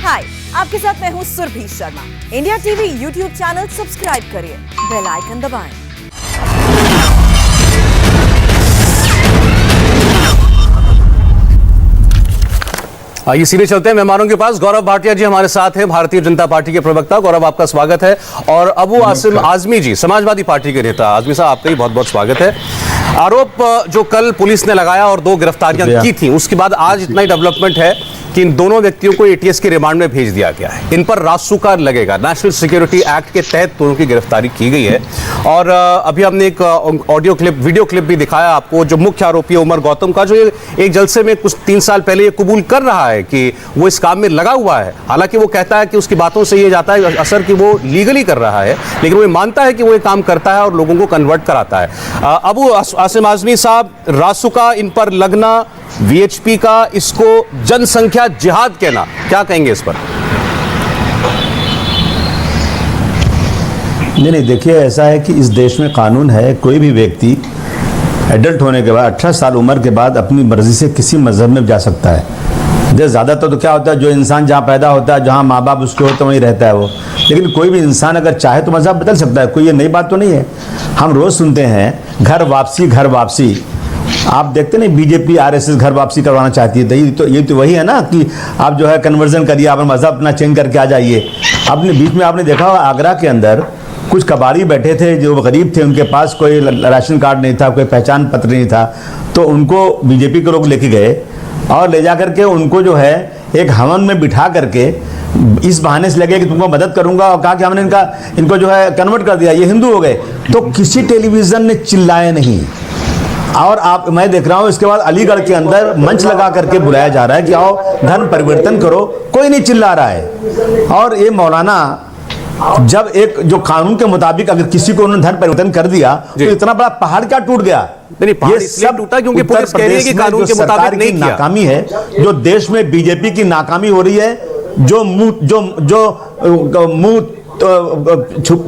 हाय, आपके साथ मैं हूँ Surbhi Sharma. India TV YouTube channel subscribe करिए, बेल आइकन दबाएं। आइए सीधे चलते हैं मेहमानों के पास। गौरव भाटिया जी हमारे साथ हैं, भारतीय जनता पार्टी के प्रवक्ता। गौरव, आपका स्वागत है। और अबू आसिम आजमी जी, समाजवादी पार्टी के नेता। आजमी साहब, आपका भी बहुत बहुत स्वागत है। आरोप जो कल पुलिस ने लगाया और 2 गिरफ्तारियां की थी, उसके बाद आज इतना ही डेवलपमेंट है कि इन दोनों व्यक्तियों को एटीएस के रिमांड में भेज दिया गया है। इन पर रासुका लगेगा, नेशनल सिक्योरिटी एक्ट के तहत दोनों की गिरफ्तारी की गई है। और अभी हमने एक वीडियो क्लिप भी दिखाया आपको, जो मुख्य आरोपी है उमर गौतम का, जो एक जलसे में कुछ 3 साल पहले ये कबूल कर रहा है कि वो इस काम में लगा हुआ है। हालांकि वो कहता है कि उसकी बातों से ये जाता है असर कि वो लीगली कर रहा है, लेकिन वो मानता है कि वो ये काम करता है और लोगों को कन्वर्ट कराता है। अबू आसिम आजमी साहब, रासुका इन पर लगना, वीएचपी का इसको जनसंख्या जिहाद कहना, क्या कहेंगे इस पर? नहीं, देखिए, ऐसा है कि इस देश में कानून है। कोई भी व्यक्ति एडल्ट होने के बाद 18 साल उम्र के बाद अपनी मर्जी से किसी मजहब में जा सकता है। ज़्यादातर तो क्या होता है, जो इंसान जहाँ पैदा होता है, जहाँ माँ बाप उसके होते हैं, वहीं रहता है वो। लेकिन कोई भी इंसान अगर चाहे तो मजहब बदल सकता है। कोई ये नई बात तो नहीं है। हम रोज़ सुनते हैं घर वापसी, घर वापसी। आप देखते नहीं, बीजेपी आरएसएस घर वापसी करवाना चाहती है। तो ये तो वही है ना कि आप जो है कन्वर्जन करिए, आप मजहब अपना चेंज करके आ जाइए। अपने बीच में आपने देखा होगा, आगरा के अंदर कुछ कबाड़ी बैठे थे जो गरीब थे, उनके पास कोई राशन कार्ड नहीं था, कोई पहचान पत्र नहीं था, तो उनको बीजेपी के लोग लेके गए और ले जा करके उनको जो है एक हवन में बिठा करके इस बहाने से लगे कि तुमको मदद करूंगा, और कहा कि हमने इनको जो है कन्वर्ट कर दिया, ये हिंदू हो गए। तो किसी टेलीविजन ने चिल्लाया नहीं। और मैं देख रहा हूं इसके बाद अलीगढ़ के अंदर मंच लगा करके बुलाया जा रहा है कि आओ धर्म परिवर्तन करो, कोई नहीं चिल्ला रहा है। और ये मौलाना, जब एक जो कानून के मुताबिक अगर किसी को उन्होंने धर्म परिवर्तन कर दिया तो इतना बड़ा पहाड़ क्या टूट गया? ये सब टूटा क्योंकि पुलिस कह रही है कि कानून के मुताबिक नहीं किया। नाकामी है, जो देश में बीजेपी की नाकामी हो रही है, जो मुंह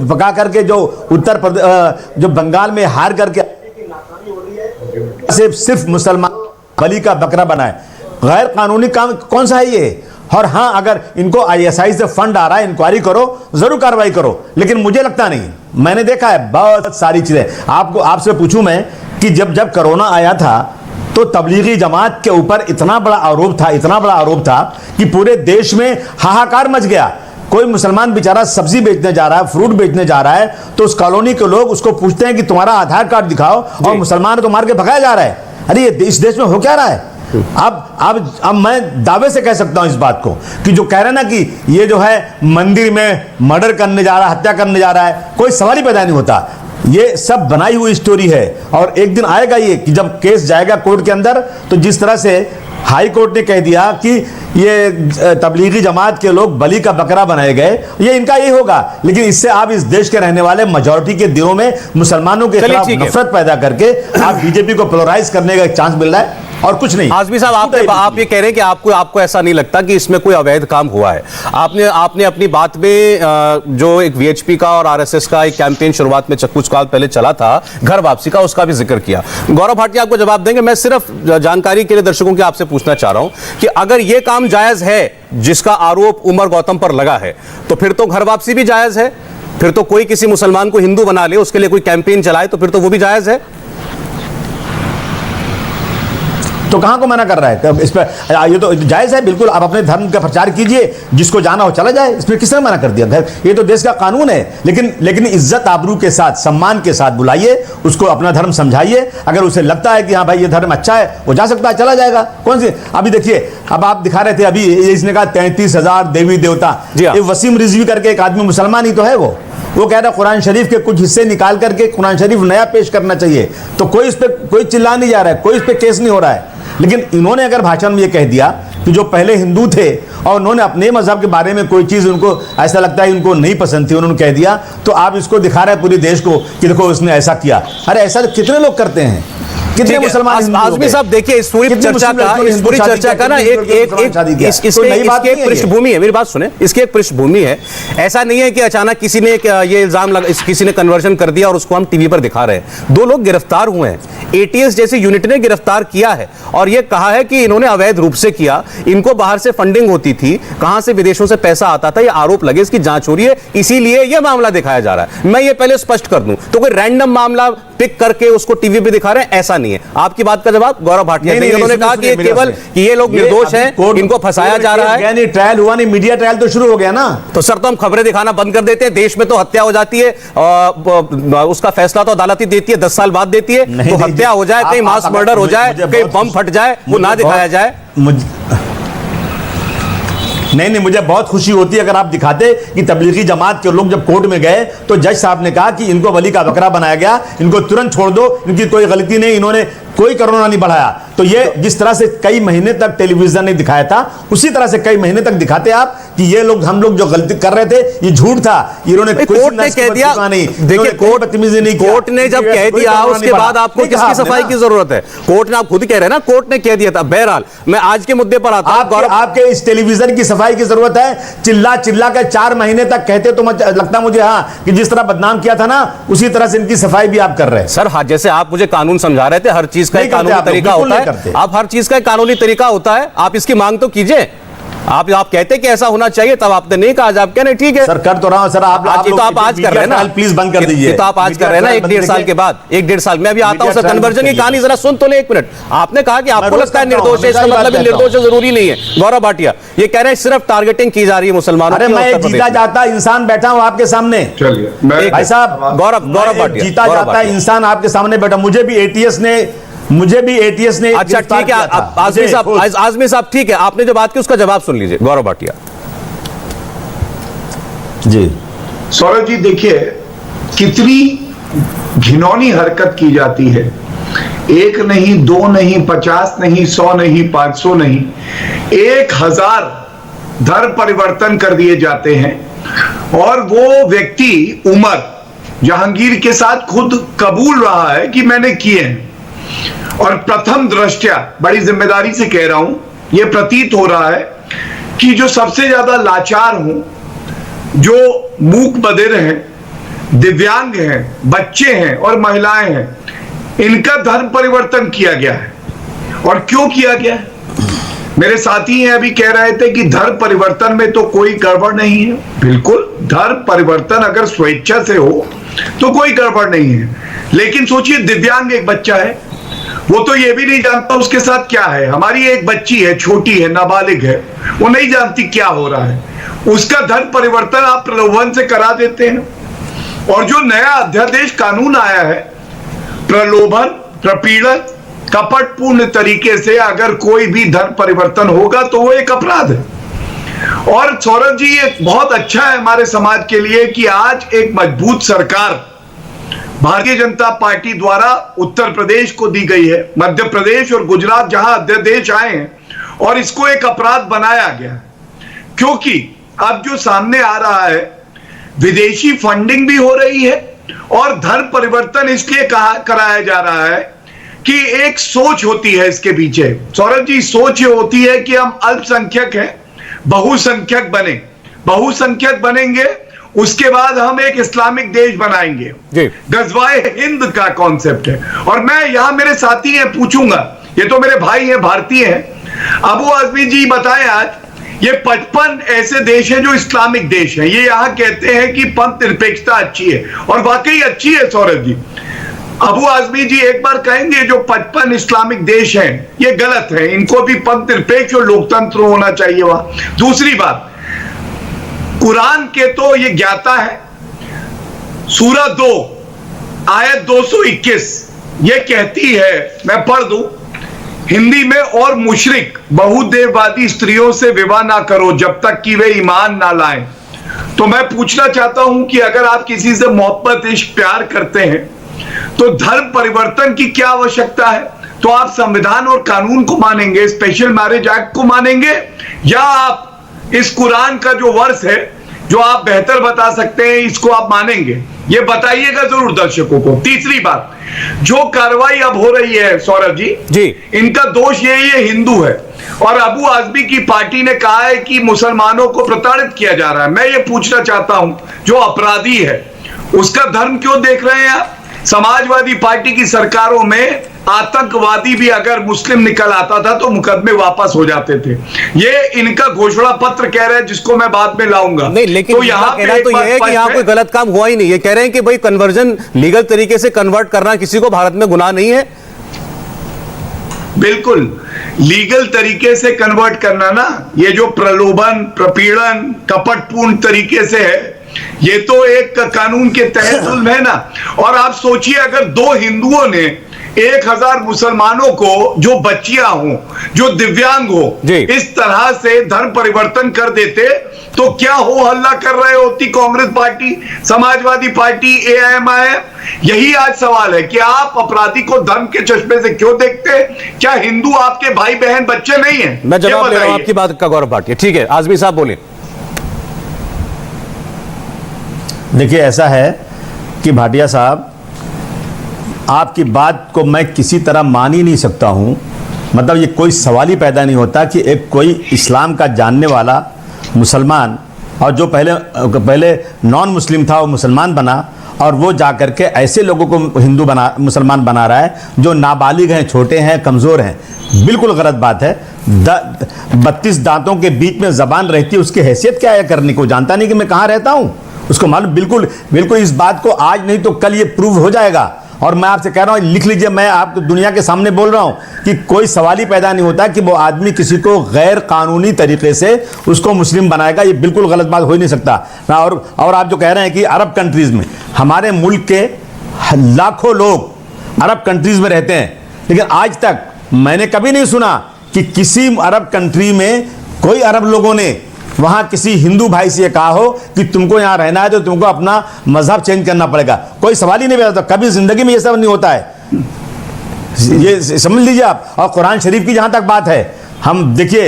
पका करके जो उत्तर प्रदेश, जो बंगाल में हार करके सिर्फ मुसलमान बलि का बकरा बनाए। गैर कानूनी काम कौन सा है ये? और हाँ, अगर इनको आईएसआई से फंड आ रहा है, इंक्वायरी करो, जरूर कार्रवाई करो। लेकिन मुझे लगता नहीं, मैंने देखा है बहुत सारी चीजें। आपसे पूछूं मैं कि जब कोरोना आया था तो तबलीगी जमात के ऊपर इतना बड़ा आरोप था कि पूरे देश में हाहाकार मच गया। कोई मुसलमान बेचारा सब्जी बेचने जा रहा है, फ्रूट बेचने जा रहा है, तो उस कॉलोनी के लोग उसको पूछते हैं कि तुम्हारा आधार कार्ड दिखाओ, और मुसलमान को मार के भगाया जा रहा है। अरे ये इस देश में हो क्या रहा है? अब मैं दावे से कह सकता हूं इस बात को कि जो कह रहे हैं ना कि ये जो है मंदिर में मर्डर करने जा रहा है, हत्या करने जा रहा है, कोई सवाल ही पैदा नहीं होता। ये सब बनाई हुई स्टोरी है। और एक दिन आएगा ये कि जब केस जाएगा कोर्ट के अंदर, तो जिस तरह से हाई कोर्ट ने कह दिया कि ये तबलीगी जमात के लोग बलि का बकरा बनाए गए, ये इनका यही होगा। लेकिन इससे आप इस देश के रहने वाले मेजॉरिटी के दिलों में मुसलमानों के खिलाफ नफरत पैदा करके आप बीजेपी को पोलराइज करने का एक चांस मिल रहा है, और कुछ नहीं। आजमी साहब, आप ये कह रहे हैं कि आपको ऐसा नहीं लगता कि इसमें कोई अवैध काम हुआ है। आपने अपनी बात में जो एक वीएचपी का और आरएसएस का एक कैंपेन शुरुआत में कुछ काल पहले चला था घर वापसी का, उसका भी जिक्र किया। गौरव भाटिया आपको जवाब देंगे। मैं सिर्फ जानकारी के लिए दर्शकों की आपसे पूछना चाह रहा हूं कि अगर यह काम जायज है जिसका आरोप उमर गौतम पर लगा है, तो फिर तो घर वापसी भी जायज है। फिर तो कोई किसी मुसलमान को हिंदू बना ले, उसके लिए कोई कैंपेन चलाए, तो फिर तो वो भी जायज है। तो कहां को मना कर रहा है इस पर? ये तो जायज है, बिल्कुल। आप अपने धर्म का प्रचार कीजिए, जिसको जाना हो चला जाए, इसमें किसने मना कर दिया? ये तो देश का कानून है। लेकिन इज्जत आबरू के साथ, सम्मान के साथ बुलाइए, उसको अपना धर्म समझाइए। अगर उसे लगता है कि हाँ भाई ये धर्म अच्छा है, वो जा सकता है, चला जाएगा। कौन सी अभी देखिए, अब आप दिखा रहे थे अभी, इसने कहा 33,000 देवी देवता। ये वसीम रिजवी करके एक आदमी, मुसलमान ही तो है वो कह रहा है कुरान शरीफ के कुछ हिस्से निकाल करके कुरान शरीफ नया पेश करना चाहिए। तो कोई इस पे कोई चिल्ला नहीं जा रहा है, कोई इस पे केस नहीं हो रहा है। लेकिन इन्होंने अगर भाषण में ये कह दिया कि जो पहले हिंदू थे और उन्होंने अपने मजहब के बारे में कोई चीज़, उनको ऐसा लगता है उनको नहीं पसंद थी, उन्होंने कह दिया, तो आप इसको दिखा रहे हैं पूरे देश को कि देखो उसने ऐसा किया। अरे ऐसा कितने लोग करते हैं? कितने मुसलमान आजमी साहब देखिए, इस पूरी चर्चा का ना एक पृष्ठभूमि है, मेरी बात सुने, इसकी एक पृष्ठभूमि है। ऐसा नहीं है कि अचानक किसी ने ये इल्जाम किसी ने कन्वर्जन कर दिया और उसको हम टीवी पर दिखा रहे हैं। 2 लोग गिरफ्तार हुए हैं, एटीएस जैसी यूनिट ने गिरफ्तार किया है और यह कहा है कि इन्होंने अवैध रूप से किया, इनको बाहर से फंडिंग होती थी, कहां से विदेशों से पैसा आता था, ये आरोप लगे, इसकी जांच हो रही है, इसीलिए यह मामला दिखाया जा रहा है। मैं ये पहले स्पष्ट कर दूं, तो कोई रैंडम मामला पिक करके उसको टीवी पे दिखा रहे हैं, ऐसा नहीं है। आपकी बात का जवाब गौरव भाटिया ने, उन्होंने कहा कि केवल कि ये लोग निर्दोष हैं, इनको फंसाया जा रहा है। नहीं, ट्रायल हुआ नहीं, मीडिया ट्रायल तो शुरू हो गया ना। तो सर, तो हम खबरें दिखाना बंद कर देते हैं? देश में तो हत्या हो जाती है, उसका फैसला तो अदालत ही देती है, 10 साल बाद देती है। तो हत्या हो जाए, कहीं मास मर्डर हो जाए, कहीं बम फट जाए, वो ना दिखाया जाए। नहीं, मुझे बहुत खुशी होती है अगर आप दिखाते कि तबलीगी जमात के लोग जब कोर्ट में गए तो जज साहब ने कहा कि इनको वली का बकरा बनाया गया, इनको तुरंत छोड़ दो, इनकी कोई गलती नहीं, इन्होंने कोई कोरोना नहीं बढ़ाया। तो ये जिस तरह से कई महीने तक टेलीविजन ने दिखाया था, उसी तरह से कई महीने तक दिखाते आप कि ये लोग, हम लोग जो गलती कर रहे थे, ये झूठ था, इन्होंने कोर्ट ने कह दिया नहीं। देखिए, कोर्ट ने जब कह दिया, उसके बाद आपको किसकी सफाई की जरूरत है? कोर्ट ने, आप खुद कह रहे हैं ना, कोर्ट ने कह दिया था। बहरहाल, मैं आज के मुद्दे पर आता हूं। आपके इस टेलीविजन की सफाई की जरूरत है। चिल्ला चिल्ला कर 4 महीने तक कहते तो लगता मुझे हाँ कि जिस तरह बदनाम किया था ना, उसी तरह से इनकी सफाई भी आप कर रहे हैं। सर, हाँ, जैसे आप मुझे कानून समझा रहे थे, हर चीज का कानूनी तरीका होता है। आप हर चीज का कानूनी तरीका होता है, आप इसकी मांग तो कीजिए। आप कहते कि ऐसा होना चाहिए, तब आपने नहीं कहा, आज आप कह रहे ठीक है सर, कर तो रहा हूं सर। आप तो आप आज कर रहे हैं ना, प्लीज बंद कर दीजिए। तो आप आज कर रहे हैं ना, 1-1.5 साल के बाद, 1-1.5 साल में अभी आता हूं सर। कन्वर्जन की कहानी जरा सुन तो ले, 1 मिनट। आपने कहा कि आपको लगता है निर्दोष है, इसका मतलब निर्दोष जरूरी नहीं है। गौरव भाटिया ये कह रहे हैं सिर्फ टारगेटिंग की जा रही है मुसलमानों की। अरे मैं एक जीता जाता इंसान बैठा हूं आपके सामने। चलिए भाई साहब, गौरव भाटिया, जीता जाता इंसान आपके सामने बैठा। मुझे भी एटीएस ने अच्छा ठीक है, आजमी साहब ठीक है, आपने जो बात की उसका जवाब सुन लीजिए। गौरव भाटिया जी। सौरभ जी, देखिए कितनी घिनौनी हरकत की जाती है। 1 नहीं, 2 नहीं, 50 नहीं, 100 नहीं, 500 नहीं, 1000 धर्म परिवर्तन कर दिए जाते हैं। और वो व्यक्ति उमर जहांगीर के साथ खुद कबूल रहा है कि मैंने किए हैं। और प्रथम दृष्टया, बड़ी जिम्मेदारी से कह रहा हूं, यह प्रतीत हो रहा है कि जो सबसे ज्यादा लाचार हूं, जो मूक बधिर हैं, दिव्यांग हैं, बच्चे हैं और महिलाएं हैं, इनका धर्म परिवर्तन किया गया है। और क्यों किया गया है? मेरे साथी हैं अभी कह रहे थे कि धर्म परिवर्तन में तो कोई गड़बड़ नहीं है। बिल्कुल, धर्म परिवर्तन अगर स्वेच्छा से हो तो कोई गड़बड़ नहीं है। लेकिन सोचिए, दिव्यांग एक बच्चा है, वो तो ये भी नहीं जानता उसके साथ क्या है। हमारी एक बच्ची है, छोटी है, नाबालिग है, वो नहीं जानती क्या हो रहा है, उसका धर्म परिवर्तन आप प्रलोभन से करा देते हैं। और जो नया अध्यादेश कानून आया है, प्रलोभन, प्रपीड़न, कपटपूर्ण तरीके से अगर कोई भी धर्म परिवर्तन होगा तो वो एक अपराध है। और सौरभ जी, ये बहुत अच्छा है हमारे समाज के लिए कि आज एक मजबूत सरकार भारतीय जनता पार्टी द्वारा उत्तर प्रदेश को दी गई है, मध्य प्रदेश और गुजरात जहां अध्यादेश आए हैं, और इसको एक अपराध बनाया गया। क्योंकि अब जो सामने आ रहा है, विदेशी फंडिंग भी हो रही है और धर्म परिवर्तन इसलिए कराया जा रहा है कि एक सोच होती है इसके पीछे। सौरभ जी, सोच ये होती है कि हम अल्पसंख्यक हैं, बहुसंख्यक बनेंगे, उसके बाद हम एक इस्लामिक देश बनाएंगे। गजवाए हिंद का कॉन्सेप्ट है। और मैं यहां, मेरे साथी हैं, पूछूंगा, ये तो मेरे भाई हैं, भारतीय हैं, अबू आजमी जी बताएं, आज ये 55 ऐसे देश हैं जो इस्लामिक देश हैं। ये यहां कहते हैं कि पंथ निरपेक्षता अच्छी है, और वाकई अच्छी है सौरभ जी। अबू आजमी जी एक बार कहेंगे, जो 55 इस्लामिक देश हैं ये गलत है, इनको भी पंथ निरपेक्ष और लोकतंत्र होना चाहिए वहां। दूसरी बात, कुरान के तो ये ज्ञाता है, सूरह 2 आयत 221 ये कहती है, मैं पढ़ दूं हिंदी में, और मुशरिक बहुदेववादी स्त्रियों से विवाह ना करो जब तक कि वे ईमान ना लाएं। तो मैं पूछना चाहता हूं कि अगर आप किसी से मोहब्बत, इश्क, प्यार करते हैं तो धर्म परिवर्तन की क्या आवश्यकता है? तो आप संविधान और कानून को मानेंगे, स्पेशल मैरिज एक्ट को मानेंगे, या आप इस कुरान का जो वर्ष है जो आप बेहतर बता सकते हैं, इसको आप मानेंगे, ये बताइएगा जरूर दर्शकों को। तीसरी बात, जो कार्रवाई अब हो रही है सौरभ जी, इनका दोष ये हिंदू है और अबू आजमी की पार्टी ने कहा है कि मुसलमानों को प्रताड़ित किया जा रहा है। मैं ये पूछना चाहता हूं, जो अपराधी है उसका धर्म क्यों देख रहे हैं आप? समाजवादी पार्टी की सरकारों में आतंकवादी भी अगर मुस्लिम निकल आता था तो मुकदमे वापस हो जाते थे। ये इनका घोषणा पत्र कह रहे हैं, जिसको मैं बाद में लाऊंगा। नहीं, लेकिन तो यहाँ कहना तो यह है कि यहाँ कोई गलत काम हुआ ही नहीं। ये कह रहे हैं कि भाई कन्वर्जन, लीगल तरीके से कन्वर्ट करना किसी को भारत में गुनाह नहीं है। बिल्कुल लीगल तरीके से कन्वर्ट करना ना, ये जो प्रलोभन, प्रपीड़न, कपटपूर्ण तरीके से है, ये तो एक कानून के तहत जुल्म है ना। और आप सोचिए, अगर 2 हिंदुओं ने 1000 मुसलमानों को, जो बच्चियां हो, जो दिव्यांग हो, इस तरह से धर्म परिवर्तन कर देते तो क्या हो हल्ला कर रहे होती Congress party, Samajwadi party, AIMIM? यही आज सवाल है कि आप अपराधी को धर्म के चश्मे से क्यों देखते हैं? क्या हिंदू आपके भाई बहन बच्चे नहीं है? मैं जवाब ले रहा हूं आपकी बात का, गौरव भाटिया। ठीक है, आजमी साहब बोले। देखिए, ऐसा है कि भाटिया साहब, आपकी बात को मैं किसी तरह मान ही नहीं सकता हूं। मतलब ये कोई सवाल ही पैदा नहीं होता कि एक कोई इस्लाम का जानने वाला मुसलमान, और जो पहले नॉन मुस्लिम था वो मुसलमान बना, और वो जा करके ऐसे लोगों को मुसलमान बना रहा है जो नाबालिग हैं, छोटे हैं, कमज़ोर हैं। बिल्कुल गलत बात है। 32 दांतों के बीच में ज़बान रहती है, उसकी हैसियत क्या है करने को? जानता नहीं कि मैं कहाँ रहता हूँ, उसको मालूम। बिल्कुल बिल्कुल, इस बात को आज नहीं तो कल ये प्रूव हो जाएगा। और मैं आपसे कह रहा हूँ, लिख लीजिए, मैं आपको दुनिया के सामने बोल रहा हूँ कि कोई सवाल ही पैदा नहीं होता कि वो आदमी किसी को गैर कानूनी तरीके से उसको मुस्लिम बनाएगा। ये बिल्कुल गलत बात हो ही नहीं सकता। और आप जो कह रहे हैं कि अरब कंट्रीज़ में, हमारे मुल्क के लाखों लोग अरब कंट्रीज़ में रहते हैं, लेकिन आज तक मैंने कभी नहीं सुना कि किसी अरब कंट्री में कोई अरब लोगों ने वहां किसी हिंदू भाई से कहा हो कि तुमको यहां रहना है तो तुमको अपना मजहब चेंज करना पड़ेगा। कोई सवाल ही नहीं पैदा होता, कभी जिंदगी में ये सब नहीं होता है, ये समझ लीजिए आप। और कुरान शरीफ की जहां तक बात है, हम देखिए,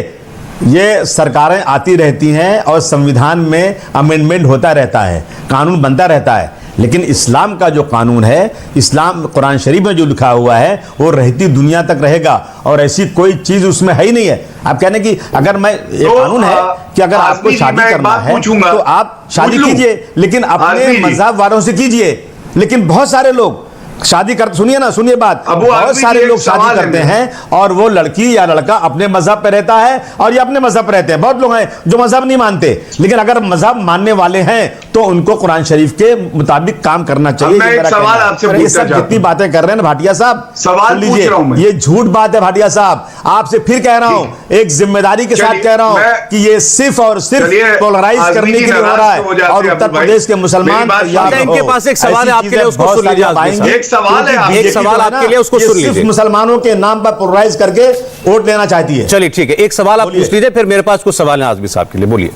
ये सरकारें आती रहती हैं और संविधान में अमेंडमेंट होता रहता है, कानून बनता रहता है, लेकिन इस्लाम का जो कानून है, इस्लाम कुरान शरीफ में जो लिखा हुआ है वो रहती दुनिया तक रहेगा, और ऐसी कोई चीज उसमें है ही नहीं है। आप कहने की अगर मैं ये तो कानून है कि अगर आपको शादी करना है तो आप शादी कीजिए, लेकिन अपने मजहब वालों से कीजिए। लेकिन बहुत सारे लोग शादी कर, सुनिए ना, सुनिए बात, बहुत सारे लोग शादी करते हैं और वो लड़की या लड़का अपने मजहब पे रहता है और ये अपने मजहब पे रहते हैं। बहुत लोग हैं जो मजहब नहीं मानते, लेकिन अगर मजहब मानने वाले हैं तो उनको कुरान शरीफ के मुताबिक काम करना चाहिए। एक सवाल आपसे ये सब जितनी बातें कर रहे हैं ना भाटिया साहब, सवाल लीजिए, ये झूठ बात है भाटिया साहब। आपसे फिर कह रहा हूं, एक जिम्मेदारी के साथ कह रहा हूं कि ये सिर्फ और सिर्फ पोलराइज करने के लिए हो रहा है, और उत्तर प्रदेश के मुस्लिम इनके पास एक सवाल है आपके लिए, उसको सुन लीजिए। सवाल है, एक सवाल आपके लिए, उसको सुन लीजिए। मुसलमानों के नाम पर पोलराइज करके वोट लेना चाहती है। चलिए ठीक है, एक सवाल आप पूछ लीजिए, फिर मेरे पास कुछ सवाल है आजमी साहब के लिए, बोलिए।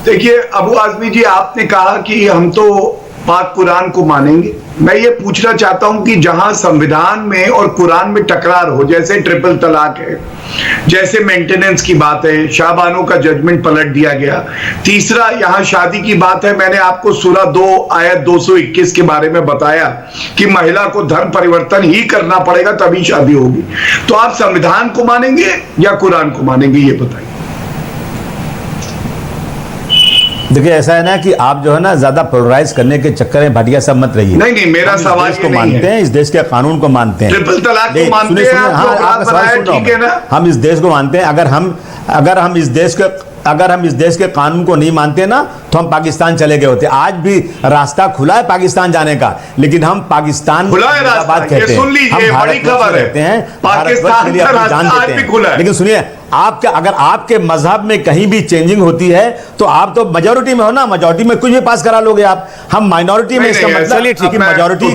देखिए अबू आजमी जी, आपने कहा कि हम तो पाक कुरान को मानेंगे। मैं ये पूछना चाहता हूं कि जहां संविधान में और कुरान में टकरार हो, जैसे ट्रिपल तलाक है, जैसे मेंटेनेंस की बात है, शाहबानो का जजमेंट पलट दिया गया, तीसरा यहां शादी की बात है, मैंने आपको सूरा 2 आयत 221 के बारे में बताया कि महिला को धर्म परिवर्तन ही करना पड़ेगा तभी शादी होगी। तो आप संविधान को मानेंगे या कुरान को मानेंगे, ये बताइए। देखिए, ऐसा है ना कि आप जो है ना ज्यादा पोलराइज करने के चक्कर में भाटिया सब मत रहिए। नहीं, मेरा सवाल को मानते हैं, इस देश के कानून को मानते हैं, ट्रिपल तलाक को मानते हैं, आपका सवाल सुन रहा हूं। हम इस देश को मानते हैं। अगर हम इस देश के कानून को नहीं मानते ना तो हम पाकिस्तान चले गए होते। आज भी रास्ता खुला है पाकिस्तान जाने का, लेकिन हम पाकिस्तान खुला है रास्ता, ये सुन लीजिए, बड़ी खबर है, पाकिस्तान का रास्ता आज भी खुला है। लेकिन सुनिए, अगर आपके मजहब में कहीं भी चेंजिंग होती है तो आप तो मेजोरिटी में हो ना, मेजोरिटी में कुछ भी पास करा लोगे आप। हम माइनॉरिटी में, इसका मतलब मेजोरिटी।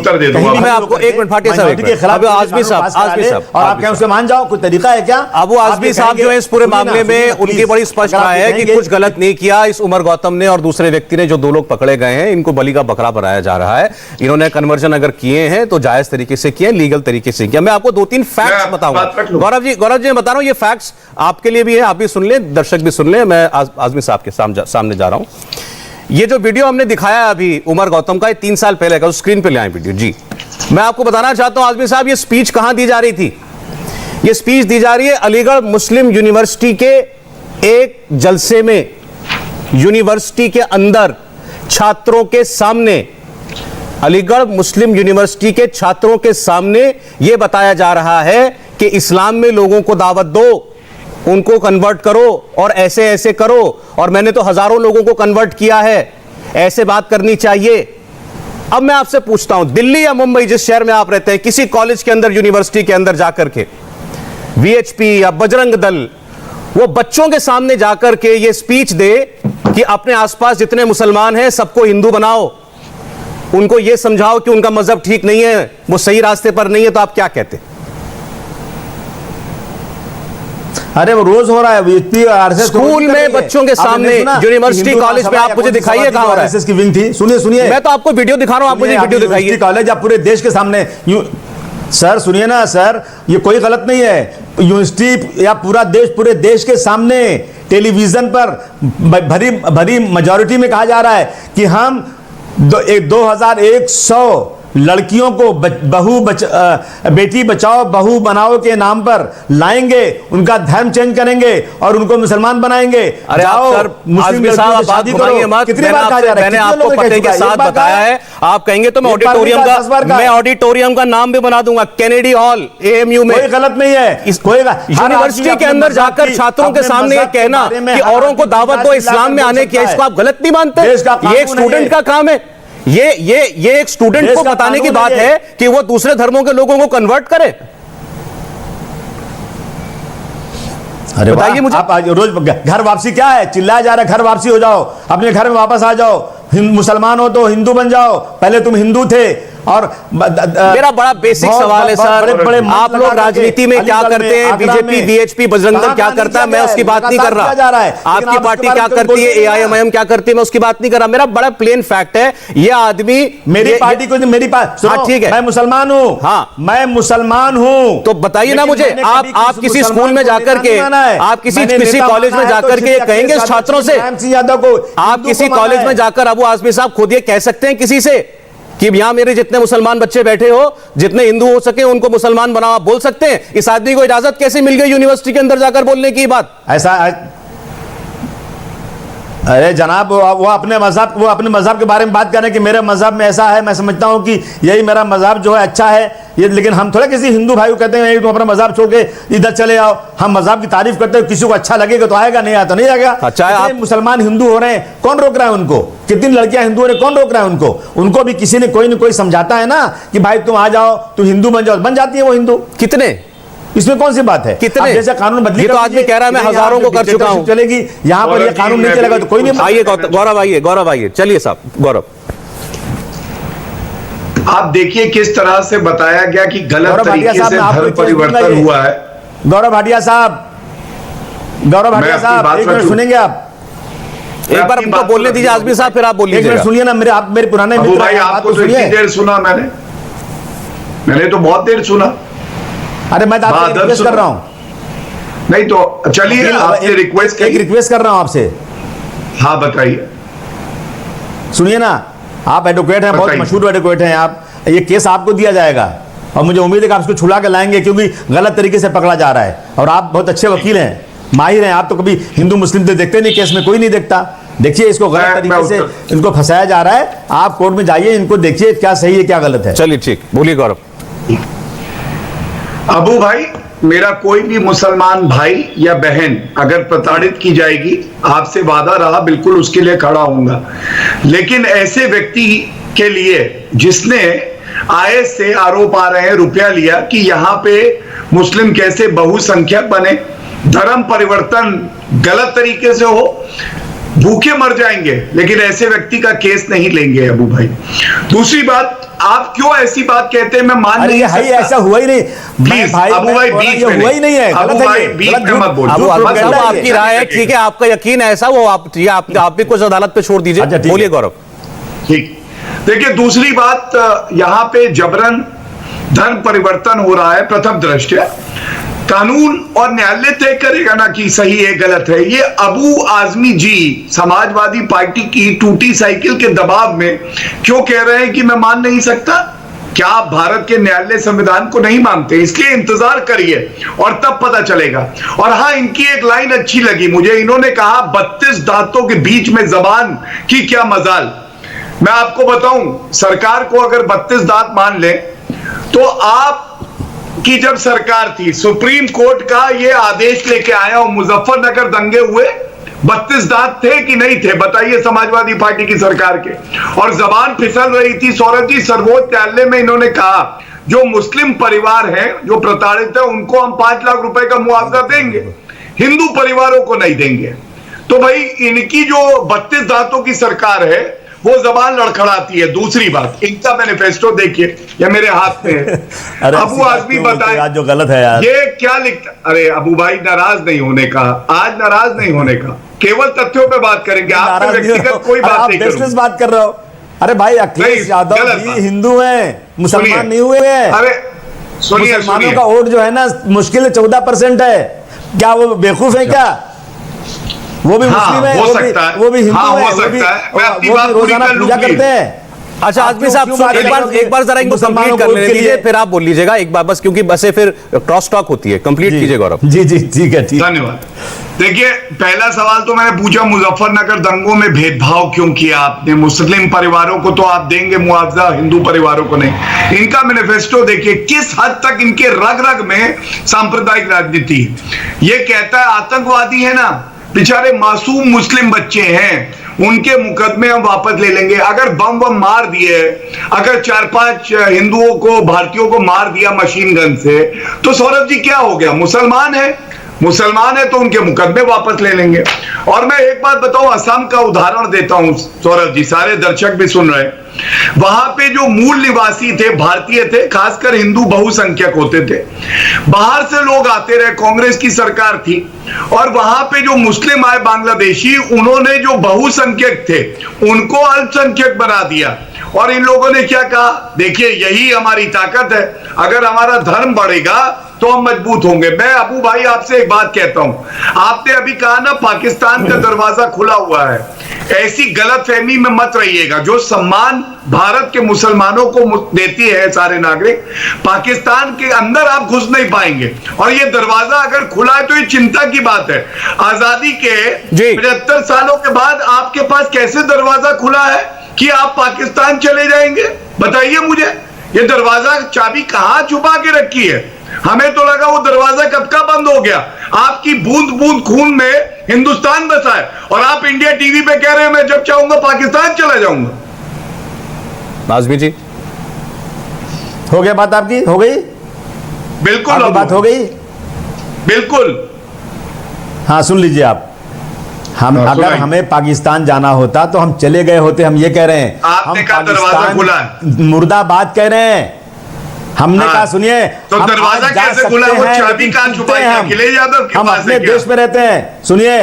मैं आपको एक मिनट भाटिया साहब के खिलाफ, आजमी साहब और आप क्या उससे मान जाओ, कोई तरीका है क्या? अबू आजमी साहब जो है इस पूरे मामले में उनकी बड़ी स्पष्ट राय है कि कुछ गलत नहीं किया इस उमर गौतम ने और दूसरे व्यक्ति ने, जो 2 लोग पकड़े गए हैं, इनको बलि का बकरा बनाया जा रहा है। इन्होंने कन्वर्जन अगर किए हैं तो जायज तरीके से किए, लीगल तरीके से किया। मैं आपको 2-3 फैक्ट्स बताऊंगा। गौरव जी मैं बता रहा हूं, ये फैक्ट्स आपके लिए भी है, आप भी सुन लें, दर्शक भी सुन लें। मैं आजमी साहब के सामने जा रहा हूं। ये जो वीडियो हमने दिखाया अभी उमर गौतम का, ये 3 साल पहले का, उस स्क्रीन पे ले आए वीडियो जी। मैं आपको बताना चाहता हूं आजमी साहब, ये स्पीच कहां दी जा रही थी? ये स्पीच दी जा रही है अलीगढ़ मुस्लिम यूनिवर्सिटी के एक जलसे में, यूनिवर्सिटी के अंदर छात्रों के सामने, अलीगढ़ मुस्लिम यूनिवर्सिटी के छात्रों के सामने यह बताया जा रहा है कि इस्लाम में लोगों को दावत दो, उनको कन्वर्ट करो और ऐसे ऐसे करो, और मैंने तो हजारों लोगों को कन्वर्ट किया है, ऐसे बात करनी चाहिए। अब मैं आपसे पूछता हूं, दिल्ली या मुंबई, जिस शहर में आप रहते हैं, किसी कॉलेज के अंदर, यूनिवर्सिटी के अंदर जाकर के वीएचपी या बजरंग दल वो बच्चों के सामने जाकर के ये स्पीच दे कि अपने आसपास जितने मुसलमान हैं सबको हिंदू बनाओ, उनको ये समझाओ कि उनका मजहब ठीक नहीं है, वो सही रास्ते पर नहीं है, तो आप क्या कहते? अरे वो रोज हो रहा है स्कूल में बच्चों के सामने, यूनिवर्सिटी कॉलेज में, आप मुझे दिखाइए कहां हो रहा है। की विंग थी, सुनिए सुनिए, मैं तो आपको वीडियो दिखा रहा हूं, आप मुझे वीडियो दिखाइए। कॉलेज आप पूरे देश के सामने, सर सुनिए ना सर, ये कोई गलत नहीं है, यूनिवर्सिटी या पूरा देश, पूरे देश के सामने टेलीविजन पर भरी मेजॉरिटी में कहा जा रहा है कि हम 2100 लड़कियों को बेटी बचाओ बहू बनाओ के नाम पर लाएंगे, उनका धर्म चेंज करेंगे और उनको मुसलमान बनाएंगे। अरे जाओ मुस्लिम साहब, बात घुमाइए मत। मैंने आपको पते के साथ बताया है, आप कहेंगे तो मैं ऑडिटोरियम का नाम भी बना दूंगा, कैनेडी हॉल एएमयू में। कोई गलत नहीं है, यूनिवर्सिटी के अंदर जाकर छात्रों के सामने ये कहना कि औरों को दावत दो इस्लाम में आने की, इसको आप गलत नहीं मानते? ये एक स्टूडेंट का काम है, ये एक स्टूडेंट को बताने की बात है कि वो दूसरे धर्मों के लोगों को कन्वर्ट करे। अरे बताइए मुझे, आप रोज घर वापसी क्या है, चिल्लाया जा रहा है घर वापसी हो जाओ, अपने घर में वापस आ जाओ, मुसलमान हो तो हिंदू बन जाओ, पहले तुम हिंदू थे। और मेरा बड़ा बेसिक सवाल है सर, आप लोग राजनीति में क्या करते हैं? बीजेपी, वीएचपी, बजरंग दल क्या करता है, मैं उसकी बात नहीं कर रहा। आपकी पार्टी क्या करती है, एआईएमआईएम क्या करती है, मैं उसकी बात नहीं कर रहा। मेरा बड़ा प्लेन फैक्ट है, ये आदमी मेरी पार्टी को, मेरी ठीक है, मैं मुसलमान हूँ, हाँ मैं मुसलमान हूँ, तो बताइए ना मुझे, आप किसी स्कूल में जाकर के, आप किसी कॉलेज में जाकर के कहेंगे छात्रों से, आप किसी कॉलेज में जाकर अबू आजमी साहब खुद ये कह सकते हैं किसी से कि यहां मेरे जितने मुसलमान बच्चे बैठे हो, जितने हिंदू हो सके उनको मुसलमान बनाओ, आप बोल सकते हैं? इस आदमी को इजाजत कैसे मिल गई यूनिवर्सिटी के अंदर जाकर बोलने की बात? ऐसा अरे जनाब, वो अपने मजहब के बारे में बात करें कि मेरे मजहब में ऐसा है, मैं समझता हूं कि यही मेरा मजहब जो है अच्छा है, ये, लेकिन हम थोड़ा किसी हिंदू भाई को कहते हैं तुम अपना मजहब छोड़ के इधर चले आओ। हम मजहब की तारीफ करते हैं, किसी को अच्छा लगेगा तो आएगा, नहीं आता नहीं आएगा। अच्छा, आप मुसलमान हिंदू हो रहे हैं, कौन रोक रहा है उनको? कितनी लड़कियां हिंदू हो रही, कौन रोक रहा है उनको? उनको भी किसी ने कोई न कोई समझाता है ना कि भाई तुम आ जाओ, तुम हिंदू बन जाओ, बन जाती है वो हिंदू। कितने? इसमें कौन सी बात है? कितने? जैसे कानून बदली, तो आदमी कह रहा है मैं हजारों को कर चुका हूं, चलेगी, यहां पर ये कानून नहीं चलेगा तो कोई नहीं। आइए गौरव आइए, चलिए साहब गौरव, आप देखिए किस तरह से बताया गया कि गलत तरीके से धर्म परिवर्तन हुआ है। गौरव भाटिया साहब, एक मिनट सुनेंगे आप? एक बार हमको बोलने दीजिए आजमी साहब, फिर आप बोल लीजिए। सुनिए ना, मेरे पुराने अबू भाई, आपको तो इतनी देर सुना मैंने तो बहुत देर सुना। अरे मैं तो आपसे रिक्वेस्ट कर रहा हूं। नहीं तो चलिए, आपसे रिक्वेस्ट कर रहा हूं आपसे। हाँ बताइए। सुनिए ना, आप एडवोकेट हैं, बहुत मशहूर एडवोकेट हैं आप, ये केस आपको दिया जाएगा और मुझे उम्मीद है कि आप इसको छुड़ा के लाएंगे, क्योंकि गलत तरीके से पकड़ा जा रहा है और आप बहुत अच्छे वकील हैं, माहिर हैं। आप तो कभी हिंदू मुस्लिम तो देखते नहीं, केस में कोई नहीं देखता। देखिए इसको गलत तरीके से इनको फंसाया जा रहा है, आप कोर्ट में जाइए, इनको देखिए क्या सही है क्या गलत है। चलिए ठीक, बोलिए गौरव। अबू भाई, मेरा कोई भी मुसलमान भाई या बहन अगर प्रताड़ित की जाएगी, आपसे वादा रहा बिल्कुल उसके लिए खड़ा होऊंगा, लेकिन ऐसे व्यक्ति के लिए जिसने आय से आरोप आ रहे हैं रुपया लिया कि यहां पे मुस्लिम कैसे बहुसंख्यक बने, धर्म परिवर्तन गलत तरीके से हो, भूखे मर जाएंगे, लेकिन ऐसे व्यक्ति का केस नहीं लेंगे अबू भाई। दूसरी बात, आप क्यों ऐसी बात कहते हैं, मैं मान नहीं सकता। ऐसा हुआ ही नहीं प्लीज अबू भाई, बीच में हुआ ही नहीं है, अबू भाई बीच में मत बोलो। आपकी राय है, ठीक है, आपका यकीन है ऐसा, वो आप भी कुछ अदालत पे छोड़ दीजिए। बोलिए गौरव। ठीक, देखिए दूसरी बात, यहां पे जबरन धर्म परिवर्तन हो रहा है प्रथम दृष्टया। कानून और न्यायालय तय करेगा ना कि सही है गलत है। ये अबू आजमी जी समाजवादी पार्टी की टूटी साइकिल के दबाव में क्यों कह रहे हैं कि मैं मान नहीं सकता? क्या आप भारत के न्यायालय संविधान को नहीं मानते? इसलिए इंतजार करिए और तब पता चलेगा। और हाँ, इनकी एक लाइन अच्छी लगी मुझे, इन्होंने कहा 32 दांतों के बीच में जबान की क्या मजाल। मैं आपको बताऊं, सरकार को अगर 32 दांत मान ले तो आप की जब सरकार थी, सुप्रीम कोर्ट का यह आदेश लेके आया और मुजफ्फरनगर दंगे हुए, 32 दांत थे कि नहीं थे? बताइए समाजवादी पार्टी की सरकार के। और जबान फिसल रही थी। सौरभ जी, सर्वोच्च न्यायालय में इन्होंने कहा जो मुस्लिम परिवार हैं जो प्रताड़ित है उनको हम 5 लाख रुपए का मुआवजा देंगे, हिंदू परिवारों को नहीं देंगे। तो भाई इनकी जो 32 दांतों की सरकार है वो जबान लड़खड़ाती है। दूसरी बात, इनका मैनिफेस्टो देखिए, ये मेरे हाथ में है। अबू आजमी बताए जो गलत है यार, ये क्या लिखता। अरे अबू भाई, नाराज नहीं होने का, आज नाराज नहीं होने का, केवल तथ्यों पे बात करेंगे। आप व्यक्तिगत कोई बात नहीं करूंगा। बात कर रहे हो। अरे भाई, अखिलेश यादव जी हिंदू हैं, मुसलमान नहीं हुए हैं। अरे सुनिए, मुसलमानों का वोट जो है ना मुश्किल 14% है। क्या वो बेवकूफ है क्या? वो भी मुस्लिम है, हो सकता है, वो भी हिंदू है, हो सकता है। मैं अपनी बात पूरी रोजाना कर पूजा लूंगी। करते हैं। अच्छा आजमी साहब, एक बार जरा इनको कंप्लीट कर लेने दीजिए, फिर आप बोल लीजिएगा एक बार बस, क्योंकि बस फिर क्रॉस टॉक होती है। कंप्लीट कीजिए गौरव जी। जी ठीक है, ठीक। धन्यवाद। देखिए, पहला सवाल तो मैंने पूछा मुजफ्फरनगर दंगों में भेदभाव क्यों किया आपने? मुस्लिम परिवारों को तो आप देंगे मुआवजा, हिंदू परिवारों को नहीं। इनका मैनिफेस्टो देखिए, किस हद तक इनके रग रग में सांप्रदायिक राजनीति है। ये कहता है आतंकवादी है ना, बेचारे मासूम मुस्लिम बच्चे हैं, उनके मुकदमे हम वापस ले लेंगे। अगर बम मार दिए, अगर 4-5 हिंदुओं को, भारतीयों को मार दिया मशीन गन से, तो सौरभ जी क्या हो गया? मुसलमान है तो उनके मुकदमे वापस ले लेंगे। और मैं एक बात बताऊं, असम का उदाहरण देता हूं सौरभ जी, सारे दर्शक भी सुन रहे हैं। वहां पे जो मूल निवासी थे भारतीय थे, खासकर हिंदू बहुसंख्यक होते थे। बाहर से लोग आते रहे, कांग्रेस की सरकार थी, और वहां पे जो मुस्लिम आए बांग्लादेशी, उन्होंने जो बहुसंख्यक थे उनको अल्पसंख्यक बना दिया। और इन लोगों ने क्या कहा? देखिए, यही हमारी ताकत है, अगर हमारा धर्म बढ़ेगा तो हम मजबूत होंगे। मैं अबू भाई आपसे एक बात कहता हूं, आपने अभी कहा ना पाकिस्तान का दरवाजा खुला हुआ है, ऐसी गलतफहमी में मत रहिएगा। जो सम्मान भारत के मुसलमानों को देती है सारे नागरिक, पाकिस्तान के अंदर आप घुस नहीं पाएंगे। और ये दरवाजा अगर खुला है तो ये चिंता की बात है। आजादी के 75 सालों के बाद आपके पास कैसे दरवाजा खुला है कि आप पाकिस्तान चले जाएंगे? बताइए मुझे, ये दरवाजा चाबी कहां छुपा के रखी है? हमें तो लगा वो दरवाजा कब का बंद हो गया। आपकी बूंद बूंद खून में हिंदुस्तान बसा है, और आप इंडिया टीवी पे कह रहे हैं मैं जब चाहूंगा पाकिस्तान चला जाऊंगा। आजमी जी, हो गया बात आपकी? हो गई? बिल्कुल बात हो गई, बिल्कुल। हाँ सुन लीजिए आप, हम अगर हमें पाकिस्तान जाना होता तो हम चले गए होते। हम ये कह रहे हैं, आपने हम कहा दरवाजा खुला है, मुर्दाबाद कह रहे हैं। हमने कहा सुनिए, तो दरवाजा कैसे खुला? वो चाबी कहां छुपाई है? अखिलेश यादव के हम पास अपने है क्या? देश में रहते हैं। सुनिए,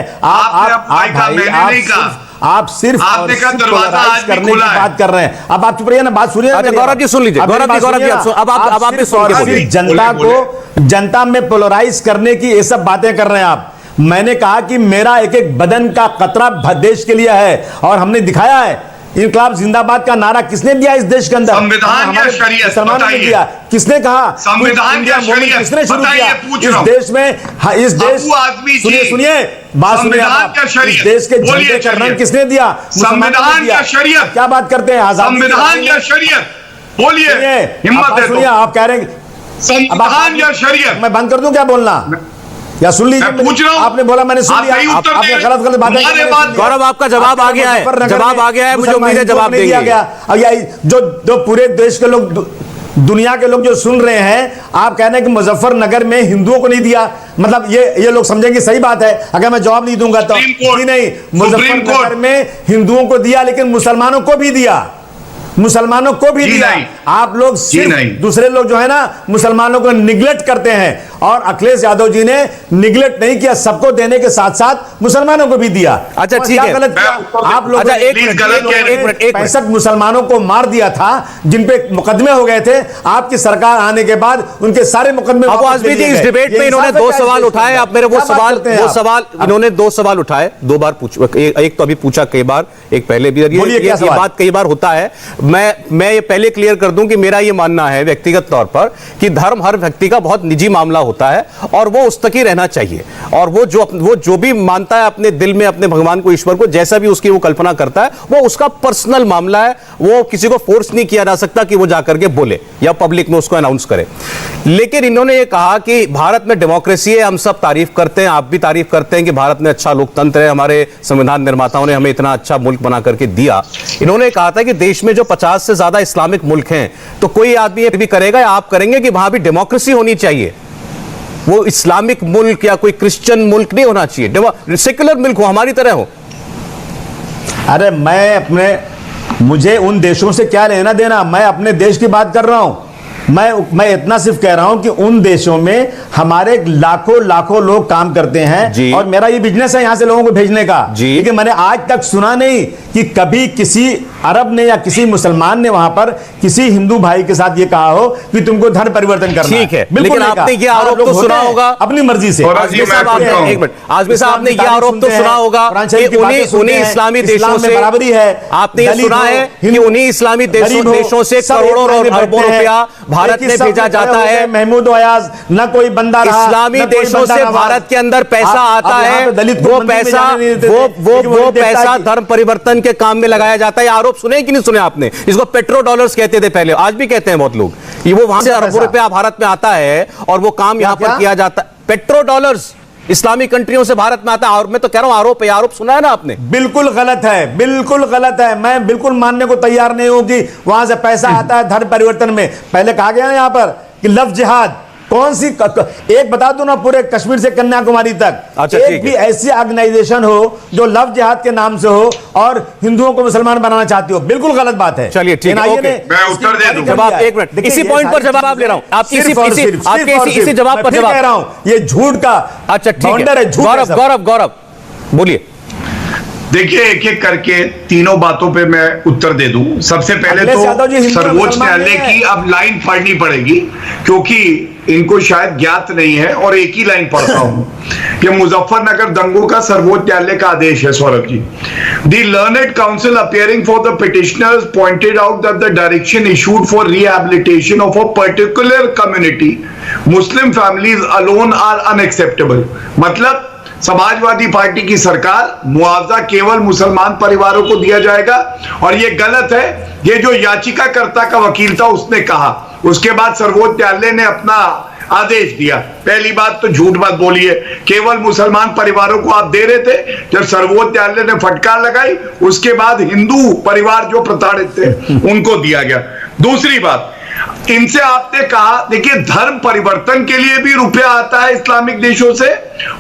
आप सिर्फ आपने कहा दरवाजा आज भी खुला है, बात कर रहे हैं। अब आप चुप रहिए ना, बात सुनिए। अच्छा गौरव जी सुन लीजिए, गौरव जी अब आप भी सुन के बोलिए। जनता को, जनता में पोलराइज करने की ये सब बातें कर रहे हैं आप। मैंने कहा कि मेरा एक एक बदन का कतरा देश के लिए है, और हमने दिखाया है। इनकलाब जिंदाबाद का नारा किसने दिया इस देश के अंदर? संविधान या शरीयत? मुसलमानों ने दिया। किसने कहा? संविधान या शरीयत? किसने शुरू किया इस देश में? इस देश, सुनिए बात सुनिए, इस देश के झंडे का रंग किसने दिया? संविधान या शरीयत? क्या बात करते हैं? संविधान या शरीयत? बोलिए, हिम्मत है तो। आप कह रहे हैं संविधान या शरीयत? मैं बंद कर दूं क्या बोलना? या सुन लीजिए, पूछ रहा हूं, आपने बोला, मैंने सुन लिया। आपने गलत बातें। गौरव आपका जवाब आ गया है, जवाब आ गया है, मुझे उम्मीद है जवाब देंगे। गया। अब जो पूरे देश के लोग, दुनिया के लोग जो सुन रहे हैं, आप कह रहे हैं कि मुजफ्फरनगर में हिंदुओं को नहीं दिया, मतलब ये लोग समझेंगे सही बात है अगर मैं जवाब नहीं दूंगा तो। नहीं, मुजफ्फरनगर में हिंदुओं को दिया, लेकिन मुसलमानों को भी दिया, मुसलमानों को भी दिया। आप लोग सिर्फ दूसरे लोग जो है ना मुसलमानों को निगलेक्ट करते हैं, और अखिलेश यादव जी ने निगलेक्ट नहीं किया, सबको देने के साथ साथ मुसलमानों को भी दिया। अच्छा, ठीक है। गलत किया आप लोग? अच्छा, एक मिनट 65 मुसलमानों को मार दिया था, जिन पे मुकदमे हो गए थे। आपकी सरकार आने के बाद उनके सारे मुकदमे अबू आजमी जी, इस डिबेट में इन्होंने 2 सवाल उठाए। आप मेरे वो सवाल इन्होंने 2 सवाल उठाए, 2 बार एक तो अभी पूछा कई बार, एक पहले भी। ये बात कई बार होता है। मैं ये पहले क्लियर कर दूं कि मेरा ये मानना है व्यक्तिगत तौर पर कि धर्म हर व्यक्ति का बहुत निजी मामला होता है और वो उस तक ही रहना चाहिए। और वो जो भी मानता है अपने दिल में अपने भगवान को, ईश्वर को, जैसा भी उसकी वो कल्पना करता है, वो उसका पर्सनल मामला है। वो किसी को फोर्स नहीं किया जा सकता कि वो जाकर के बोले या पब्लिक में उसको अनाउंस करे। लेकिन इन्होंने ये कहा कि भारत में डेमोक्रेसी है, हम सब तारीफ करते हैं, आप भी तारीफ करते हैं कि भारत में अच्छा लोकतंत्र है, हमारे संविधान निर्माताओं ने हमें इतना अच्छा मुल्क बना करके दिया। इन्होंने कहा था कि देश में जो 50 से ज्यादा इस्लामिक मुल्क हैं, तो कोई आदमी भी करेगा या आप करेंगे कि वहां भी डेमोक्रेसी होनी चाहिए। वो इस्लामिक मुल्क या कोई क्रिश्चियन मुल्क नहीं होना चाहिए, सेक्युलर मुल्क हो, हमारी तरह हो। अरे मुझे उन देशों से क्या लेना देना, मैं अपने देश की बात कर रहा हूं। मैं इतना सिर्फ कह रहा हूं कि उन देशों में हमारे लाखों लोग काम करते हैं और मेरा ये बिजनेस है यहां से लोगों को भेजने का। लेकिन मैंने आज तक सुना नहीं कि कभी किसी अरब ने या किसी मुसलमान ने वहां पर किसी हिंदू भाई के साथ ये कहा हो कि तुमको धर्म परिवर्तन करना ठीक है। लेकिन आपने ये आरोप तो सुना होगा अपनी मर्जी से। आजमी साहब, आपने ये आरोप तो सुना होगा कि उन्हीं इस्लामी देशों से बराबरी है। आपने ये सुना है कि उन्हीं इस्लामी देशों से करोड़ों और अरबों रुपया भारत में भेजा जाता है। महमूद अयाज न कोई बंदा रहा, इस्लामी देशों से भारत के अंदर पैसा आता है, वो पैसा धर्म परिवर्तन के काम में लगाया जाता है। आरोप सुने कि नहीं सुने आपने? इसको पेट्रो डॉलर्स कहते थे पहले, आज भी कहते हैं बहुत लोग। ये वो वहां से अरबों रुपया भारत में आता है और वो काम यहां पर किया जाता है। पेट्रो डॉलर्स इस्लामिक कंट्रियों से भारत में आता है। और मैं तो कह रहा हूं आरोप है, आरोप सुना है ना आपने? बिल्कुल गलत है, बिल्कुल गलत है। मैं बिल्कुल मानने को तैयार नहीं हूं कि वहां से पैसा आता है धर्म परिवर्तन में। पहले कहा गया ना यहां पर कि लफ्ज जिहाद, कौन सी एक बता दो ना, पूरे कश्मीर से कन्याकुमारी तक एक भी ऐसी ऑर्गेनाइजेशन हो जो लव जिहाद के नाम से हो और हिंदुओं को मुसलमान बनाना चाहती हो। बिल्कुल गलत बात है। चलिए ठीक है, मैं उत्तर दे दूं। जवाब एक मिनट, इसी पॉइंट पर जवाब ले रहा हूं आपकी इसी जवाब पर जवाब कह रहा हूं। ये झूठ का अच्छा ठीक है। गौरव बोलिए। देखिए, एक एक करके तीनों बातों पे मैं उत्तर दे दूं। सबसे पहले तो सर्वोच्च न्यायालय की अब लाइन पढ़नी पड़ेगी क्योंकि इनको शायद ज्ञात नहीं है, और एक ही लाइन पढ़ता हूं कि मुजफ्फरनगर दंगों का सर्वोच्च न्यायालय का आदेश है। Saurabh ji, the learned counsel appearing for the petitioners pointed out that the direction issued for rehabilitation of a particular community Muslim families alone are unacceptable. मतलब समाजवादी पार्टी की सरकार मुआवजा केवल मुसलमान परिवारों को दिया जाएगा, और यह गलत है। ये जो याचिकाकर्ता का वकील था उसने कहा, उसके बाद सर्वोच्च न्यायालय ने अपना आदेश दिया। पहली बात तो झूठ मत बोलिए, केवल मुसलमान परिवारों को आप दे रहे थे। जब सर्वोच्च न्यायालय ने फटकार लगाई उसके बाद हिंदू परिवार जो प्रताड़ित थे उनको दिया गया। दूसरी बात, इनसे आपने कहा, देखिए धर्म परिवर्तन के लिए भी रुपया आता है इस्लामिक देशों से,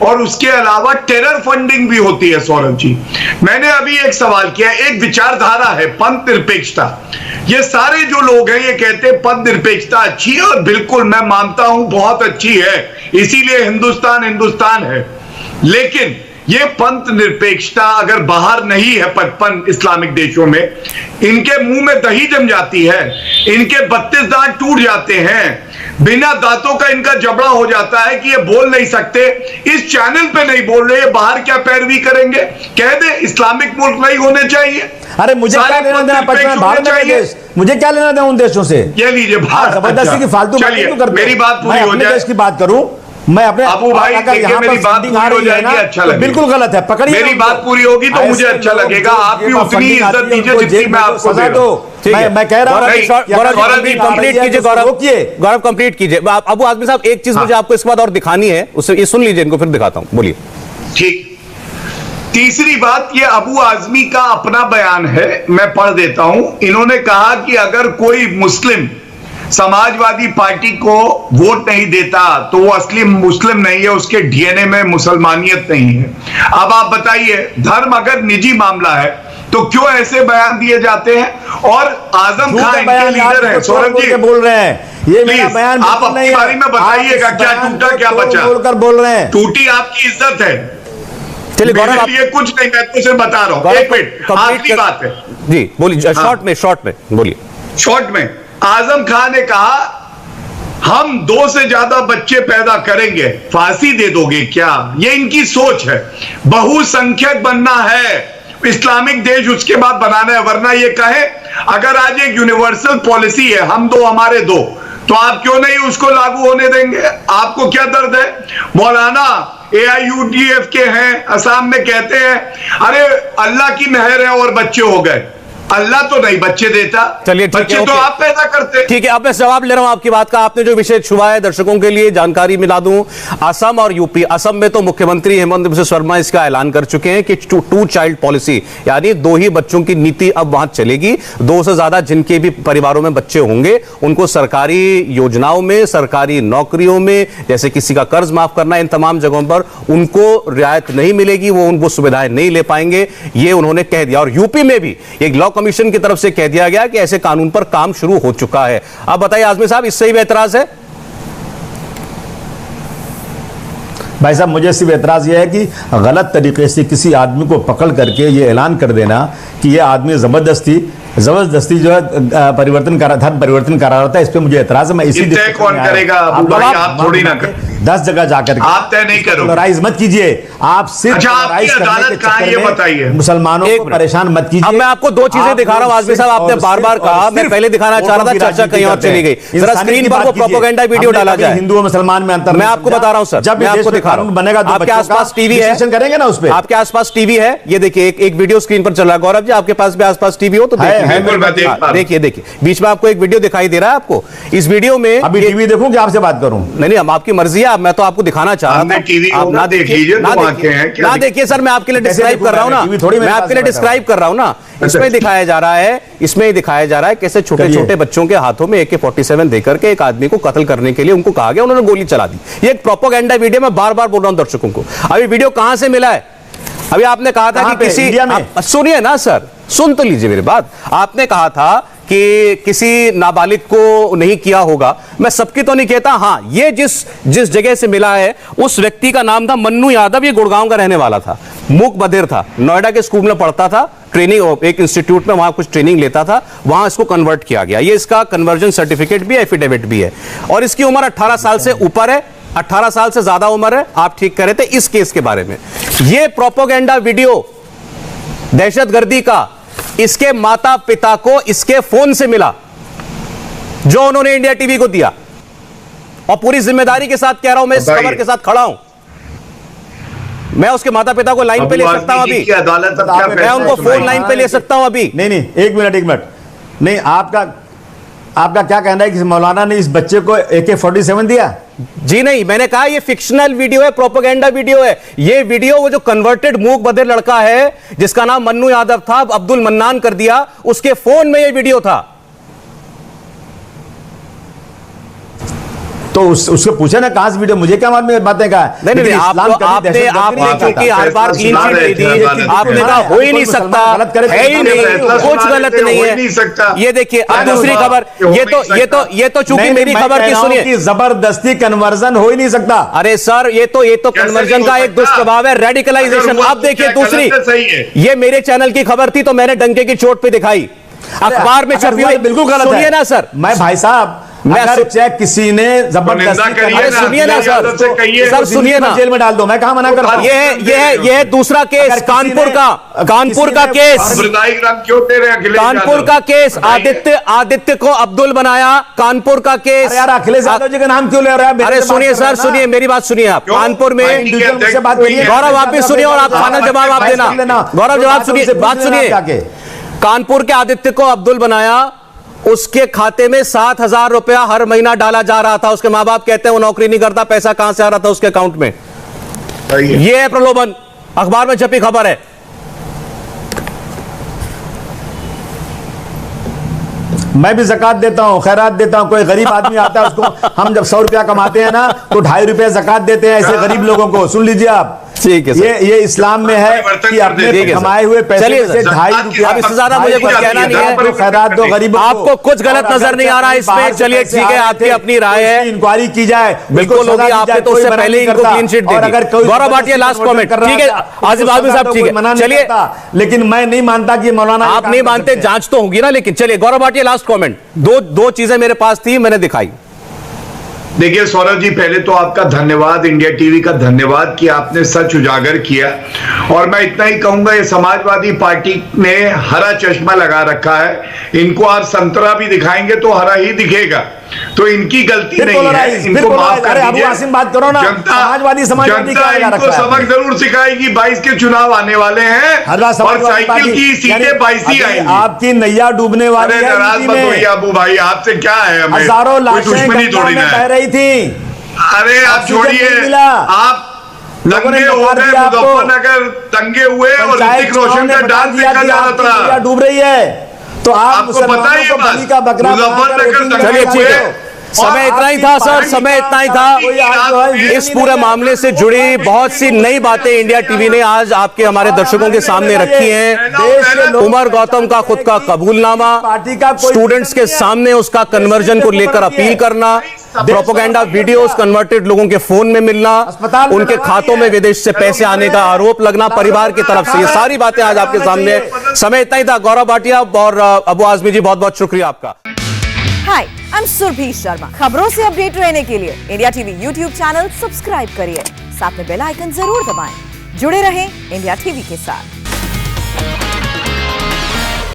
और उसके अलावा टेरर फंडिंग भी होती है। सौरभ जी, मैंने अभी एक सवाल किया, एक विचारधारा है पंथ निरपेक्षता। ये सारे जो लोग हैं ये कहते हैं पंथ निरपेक्षता अच्छी है, और बिल्कुल मैं मानता हूं बहुत अच्छी है, इसीलिए हिंदुस्तान हिंदुस्तान है। लेकिन ये पंथ निरपेक्षता अगर बाहर नहीं है 55 इस्लामिक देशों में, इनके मुंह में दही जम जाती है, इनके 32 दांत टूट जाते हैं, बिना दांतों का इनका जबड़ा हो जाता है कि ये बोल नहीं सकते, इस चैनल पे नहीं बोल रहे, बाहर क्या पैरवी करेंगे? कह दे इस्लामिक मुल्क नहीं होने चाहिए। अरे मुझे क्या लेना देना भारत में देश, मुझे क्या लेना देना उन देशों से? ये लीजिए जबरदस्ती की फालतू बात। मेरी बात पूरी हो जाए, देश की बात करूं मैं अपने अबू भाई, देखिए मेरी बात पूरी हो जाएगी, अच्छा लगेगा। बिल्कुल गलत है, पकड़िए। मेरी बात पूरी होगी तो मुझे अच्छा लगेगा। आप भी उतनी इज्जत दीजिए जितनी मैं आपको दे रहा हूं। मैं कह रहा हूं गौरव कंप्लीट कीजिए। अबू आजमी साहब, एक चीज मुझे आपको इसके बाद और दिखानी है, उससे ये सुन लीजिए, इनको फिर दिखाता हूं। बोलिए। ठीक। तीसरी बात, ये अबू आजमी का अपना बयान है, मैं पढ़ देता हूं। इन्होंने कहा कि अगर कोई मुस्लिम समाजवादी पार्टी को वोट नहीं देता तो वो असली मुस्लिम नहीं है, उसके डीएनए में मुसलमानियत नहीं है। अब आप बताइए, धर्म अगर निजी मामला है तो क्यों ऐसे बयान दिए जाते हैं? और आजम खान इनके लीडर हैं। सौरभ जी बोल रहे हैं ये मेरा प्लीज, बयान आप बिल्कुल अपनी नहीं है। बारी में बताइएगा, आप इस क्या बयान टूटा, को क्या तोड़ बचा? बोलकर बोल रहे हैं। टूटी आपकी इज्जत है, चलिए गौरव मेरे आप लिए कुछ नहीं, मैं तो सिर्फ बता रहा हूं। गौरव, एक मिनट, कंप्लीट आखिरी कर- बात है, जी बोलिए, शॉर्ट में बोलिए। शॉर्ट में। आजम खान ने कहा हम 2 से ज्यादा बच्चे पैदा करेंगे, फांसी दे दोगे क्या? ये इनकी सोच है। बहुसंख्यक बनना है, इस्लामिक देश उसके बाद बनाना है, वरना ये कहे अगर आज एक यूनिवर्सल पॉलिसी है, हम 2 हमारे 2, तो आप क्यों नहीं उसको लागू होने देंगे? आपको क्या दर्द है? मौलाना AIUDF के हैं, असम में कहते हैं अरे अल्लाह की मेहर है और बच्चे हो गए। अल्लाह तो नहीं बच्चे देता, चलिए ठीक है, बच्चे तो ओके। आप पैदा करते हैं। ठीक है, अब मैं जवाब ले रहा हूं आपकी बात का। आपने जो विषय छुआ है, दर्शकों के लिए जानकारी मिला दूं, असम और यूपी। असम में तो मुख्यमंत्री हेमंत बिस्वा शर्मा इसका ऐलान कर चुके हैं कि 2 चाइल्ड पॉलिसी, यानी 2 ही बच्चों की नीति अब वहां चलेगी। 2 से ज्यादा जिनके भी परिवारों में बच्चे होंगे उनको सरकारी योजनाओं में, सरकारी नौकरियों में, जैसे किसी का कर्ज माफ करना, इन तमाम जगहों पर उनको रियायत नहीं मिलेगी, वो सुविधाएं नहीं ले पाएंगे, ये उन्होंने कह दिया। और यूपी में भी एक लॉ कमीशन की तरफ से कह दिया गया कि ऐसे कानून पर काम शुरू हो चुका है। अब बताइए आजमी साहब, इससे ही एतराज है? भाई साहब, मुझे सिर्फ एतराज यह है कि गलत तरीके से किसी आदमी को पकड़ करके ये ऐलान कर देना कि ये आदमी जबरदस्ती जो है धर्म परिवर्तन करा रहा था, इस पे मुझे एतराज है। मैं इसी तय कौन करेगा अबू भाई? आप थोड़ी ना कर, 10 जगह जाकर आप तय नहीं करोगे। पोलराइज मत कीजिए, आप सिर्फ अच्छा, आपकी पोलराइज करने अदालत के कहाँ है, चक्कर ये में बताइए। मुसलमानों एक को मिनट। परेशान मत कीजिए। अब मैं आपको 2 चीजें दिखा रहा हूं आजमी साहब, आपने बार-बार कहा, मैं पहले दिखाना चाह रहा था, चर्चा कहीं और चली गई। जरा स्क्रीन पर वो प्रोपेगेंडा वीडियो डाला जाए। हिंदू मुसलमान में अंतर मैं आपको बता रहा हूं सर, जब मैं आपको दिखा रहा हूं। बनेगा, आपके आसपास टीवी है, करेंगे ना उस पे। आपके आसपास टीवी है, ये देखिए एक वीडियो स्क्रीन पर चल रहा है। गौरव जी, आपके पास भी आसपास टीवी हो तो देखिए, देखिए बीच में आपको एक वीडियो दिखाई दे रहा है। आपको इस वीडियो में अभी टीवी देखूं कि आपसे बात करूं? नहीं, हम आपकी मर्जी है, मैं तो आपको दिखाना चाह रहा था। टीवी आप ना देख लीजिए, ना देखिए सर, मैं आपके लिए डिस्क्राइब कर रहा हूं ना, मैं आपके लिए डिस्क्राइब कर रहा हूं ना। इसमें दिखाया जा रहा है, इसमें दिखाया जा रहा है कैसे छोटे छोटे बच्चों के हाथों में AK-47 देकर के एक आदमी को कत्ल करने के लिए उनको कहा गया, उन्होंने गोली चला दी। ये एक प्रोपेगेंडा वीडियो, मैं बार बार बोल रहा हूं दर्शकों को। अभी वीडियो कहां से मिला है? अभी आपने कहा था कि किसी, सुनिए ना सर, सुन तो लीजिए मेरी बात। आपने कहा था कि किसी नाबालिग को नहीं किया होगा, मैं सबकी तो नहीं कहता। हां, ये जिस जगह से मिला है उस व्यक्ति का नाम था मन्नू यादव, ये गुड़गांव का रहने वाला था, मूक बधिर था, नोएडा के स्कूल में पढ़ता था, ट्रेनिंग एक इंस्टीट्यूट में वहां कुछ ट्रेनिंग लेता था, वहां इसको कन्वर्ट किया गया। ये इसका कन्वर्जन सर्टिफिकेट भी है, एफिडेविट भी है, और इसकी उम्र 18 साल से ऊपर है, 18 साल से ज्यादा उम्र है। आप ठीक कह रहे थे इस केस के बारे में। यह प्रोपेगेंडा वीडियो दहशतगर्दी का इसके माता पिता को इसके फोन से मिला, जो उन्होंने इंडिया टीवी को दिया। और पूरी जिम्मेदारी के साथ कह रहा हूं, मैं इस खबर के साथ खड़ा हूं। मैं उसके माता पिता को लाइन पे ले सकता हूं अभी, मैं उनको फोन लाइन पे ले सकता हूं अभी। नहीं, एक मिनट नहीं, आपका क्या कहना है कि मौलाना ने इस बच्चे को AK-47 दिया? जी नहीं, मैंने कहा ये फिक्शनल वीडियो है, प्रोपेगेंडा वीडियो है। ये वीडियो वो जो कन्वर्टेड मूक बधिर लड़का है जिसका नाम मन्नू यादव था, अब्दुल मन्नान कर दिया, उसके फोन में ये वीडियो था। तो उससे पूछे ना कहां से वीडियो, मुझे क्या मालूम बातें का? नहीं, आपने क्योंकि हर बार क्लीन चिट दे दी, आपने कहा हो ही नहीं सकता, है ही नहीं, कुछ गलत नहीं है। ये देखिए अब दूसरी खबर, ये तो चूंकि मेरी खबर की सुनिए, जबरदस्ती कन्वर्जन हो ही नहीं सकता। अरे सर, ये तो कन्वर्जन का एक दुष्प्रभाव है, रेडिकलाइजेशन। अब देखिए दूसरी, ये मेरे चैनल की खबर थी तो मैंने डंके की चोट पे दिखाई, अखबार में छपी हुई, बिल्कुल गलत है। सुनिए ना सर, मैं भाई साहब, अगर चेक किसी ने जबरदस्ती, अरे सुनिए ना सर सुनिए ना, जेल में डाल दो, मैं कहां मना कर रहा हूं। ये है दूसरा केस, कानपुर का केस, कानपुर का केस, आदित्य को अब्दुल बनाया, कानपुर का केस। यार अखिलेश यादव जी का नाम क्यों ले रहा है? अरे सुनिए सर, सुनिए मेरी बात सुनिए आप। कानपुर में गौरव आप भी सुनिए और आप फाइनल जवाब आप देना। गौरव जवाब सुनिए, बात सुनिए। कानपुर के आदित्य को अब्दुल बनाया, उसके खाते में 7,000 रुपया हर महीना डाला जा रहा था। उसके मां बाप कहते हैं वो नौकरी नहीं करता, पैसा कहां से आ रहा था उसके अकाउंट में। यह है प्रलोभन, अखबार में छपी खबर है। मैं भी ज़कात देता हूं, खैरात देता हूं। कोई गरीब आदमी आता है, उसको हम जब 100 रुपया कमाते हैं ना तो 2.5 रुपया ज़कात देते हैं ऐसे गरीब लोगों को। सुन लीजिए आप, ठीक है सर। ये इस्लाम में है कि अपने ठीक है सर। कमाए हुए पैसे चलिए में से सर। 2.5 रुपया अब इससे ज्यादा मुझे कुछ कहना नहीं है। दो खैरात दो गरीबों को। आपको कुछ गलत और नजर अगर नहीं आ रहा कहीं इसमें, बाहर से चलिए पैसे ठीक है, आ रहे आपकी थे, अपनी तो राय है। इसकी इंक्वायरी की जाए, बिल्कुल उसको होगी, सजा दी आपने जाए, तो उससे कोई मना पहले नहीं इनको करता। क्लीन चिट दे और दी। अगर कोई गौरव भाटिया, लास्ट जबरदस्ती कमेंट। कर रहा ठीक है, था, आसिफ उसको आजमी सजा साहब, तो ठीक कोई है। मना नहीं चलिए, करता। लेकिन मैं नहीं मानता कि मौलाना आप नहीं मानते, जांच तो होगी ना, लेकिन चलिए गौरव भाटिया, लास्ट कमेंट। दो चीजें मेरे पास थी, मैंने दिखाई। देखिए सौरभ जी, पहले तो आपका धन्यवाद, इंडिया टीवी का धन्यवाद कि आपने सच उजागर किया। और मैं इतना ही कहूंगा, ये समाजवादी पार्टी ने हरा चश्मा लगा रखा है। इनको आप संतरा भी दिखाएंगे तो हरा ही दिखेगा, तो इनकी गलती नहीं है, इनको माफ कर अरे अबू दीजिए। आसिम बात करो ना, समाजवादी जनता इनको सबक जरूर सिखाएगी। 22 के चुनाव आने वाले हैं और साइकिल की सीटें 22 ही आएंगी। आपकी नैया डूबने वाली अरे है नाराज यूपी मत में। होइए अबू भाई, आपसे क्या है, हमें हजारों कोई लाशें दुश्मनी गंगा थोड़ी में ना बह है। रही थी। अरे आप ऑक्सीजन छोड़िए, नहीं मिला। आप लोगों ने दंगे हो नकार गए, दिया आपको। मुजफ्फरनगर दंगे हुए और पंचायत ऋतिक रोशन चुनाव का ने बता डांस दिया देखा कि जा रहा आपकी नैया था। डूब रही है, तो आप आपको पता है मुसलमानों ये को बात? बलि का बकरा मुजफ्फरनगर बनाकर वोटिंग दंगे चलिए, करवा ठीक रहे है। हो। समय इतना ही था सर, समय इतना ही था। इस पूरे मामले से जुड़ी बहुत सी नई बातें इंडिया टीवी ने आज आपके हमारे दर्शकों के सामने रखी हैं। उमर गौतम का खुद का कबूलनामा, स्टूडेंट्स के सामने उसका कन्वर्जन को लेकर अपील करना, प्रोपेगेंडा वीडियोस कन्वर्टेड लोगों के फोन में मिलना, उनके खातों में विदेश से पैसे आने का आरोप लगना परिवार की तरफ से, ये सारी बातें आज आपके सामने। समय इतना ही था। गौरव भाटिया और अबू आजमी जी, बहुत बहुत शुक्रिया आपका। हाय, आई एम सुरभि शर्मा। खबरों से अपडेट रहने के लिए India TV YouTube channel subscribe करिए, साथ में बेल आइकन जरूर दबाएं। जुड़े रहें इंडिया टीवी के साथ।